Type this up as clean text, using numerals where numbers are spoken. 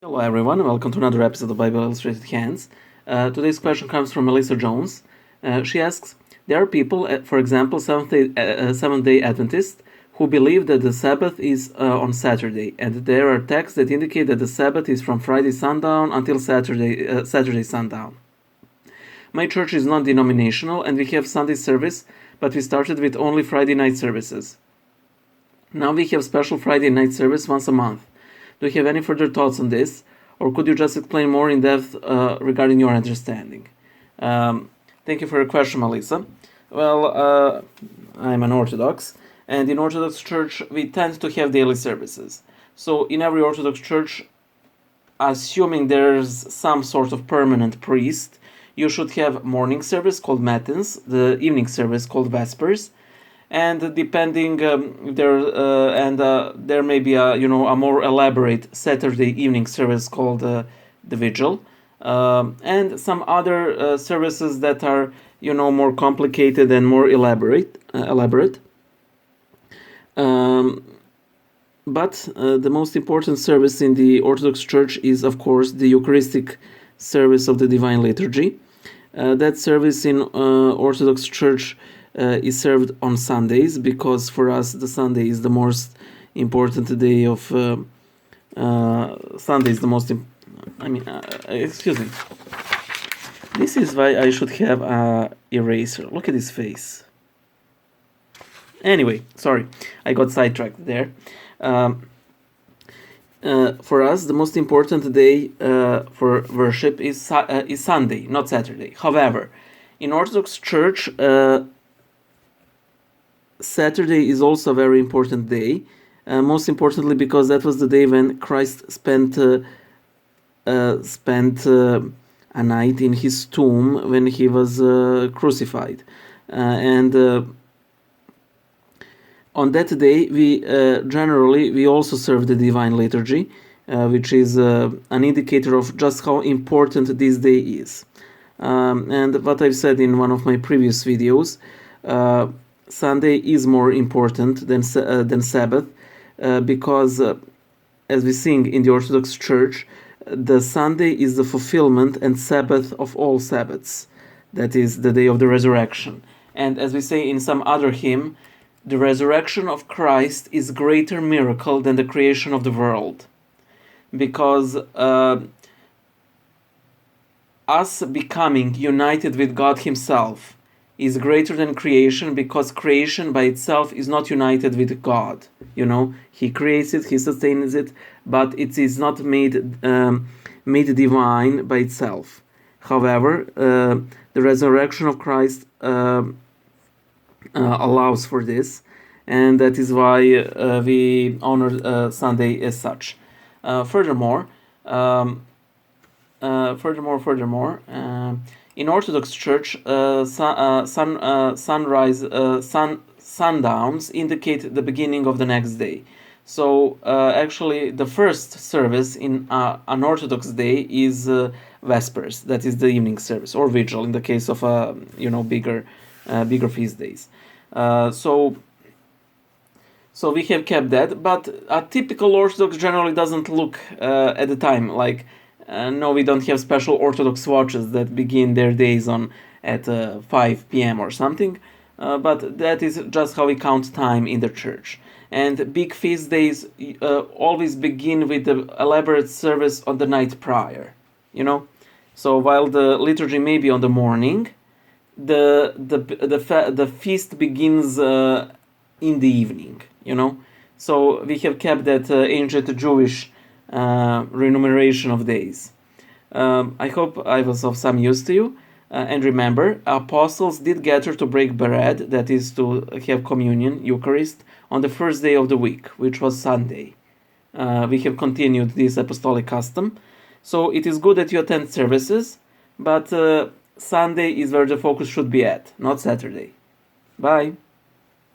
Hello everyone, and welcome to another episode of Bible Illustrated Hands. Today's question comes from Melissa Jones. She asks, there are people, for example, Seventh-day Adventists, who believe that the Sabbath is on Saturday, and there are texts that indicate that the Sabbath is from Friday sundown until Saturday sundown. My church is non-denominational, and we have Sunday service, but we started with only Friday night services. Now we have special Friday night service once a month. Do you have any further thoughts on this, or could you just explain more in depth regarding your understanding? Thank you for your question, Melissa. Well, I'm an Orthodox, and in Orthodox Church we tend to have daily services. So in every Orthodox Church, assuming there's some sort of permanent priest, you should have morning service called Matins, the evening service called Vespers, and depending there may be a more elaborate Saturday evening service called the Vigil, and some other services that are more complicated and more elaborate. But the most important service in the Orthodox Church is, of course, the Eucharistic service of the Divine Liturgy. That service in Orthodox Church is served on Sundays, because for us the Sunday is the most important day of Sunday is the most excuse me, this is why I should have a eraser. Look at his face. Anyway, sorry, I got sidetracked there. For us, the most important day for worship is Sunday, not Saturday. However, in Orthodox Church, Saturday is also a very important day, most importantly because that was the day when Christ spent a night in his tomb when he was crucified, and on that day we generally also serve the Divine Liturgy, which is an indicator of just how important this day is. And what I've said in one of my previous videos, Sunday is more important than Sabbath, because as we sing in the Orthodox Church, the Sunday is the fulfillment and Sabbath of all Sabbaths. That is the day of the resurrection. And as we say in some other hymn, the resurrection of Christ is greater miracle than the creation of the world. Because us becoming united with God Himself is greater than creation, because creation by itself is not united with God. He creates it, He sustains it, but it is not made divine by itself. However, the resurrection of Christ allows for this, and that is why we honor Sunday as such. Furthermore, in Orthodox Church, sundowns indicate the beginning of the next day. So actually, the first service in an Orthodox day is Vespers, that is the evening service, or Vigil in the case of bigger feast days. So we have kept that, but a typical Orthodox generally doesn't look at the time like. No, we don't have special Orthodox watches that begin their days at 5 p.m. or something, but that is just how we count time in the church. And big feast days always begin with the elaborate service on the night prior. So while the liturgy may be on the morning, the feast begins in the evening. So we have kept that ancient Jewish remuneration of days. I hope I was of some use to you. And remember, apostles did gather to break bread, that is to have communion, Eucharist, on the first day of the week, which was Sunday. We have continued this apostolic custom. So it is good that you attend services, but Sunday is where the focus should be at, not Saturday. Bye.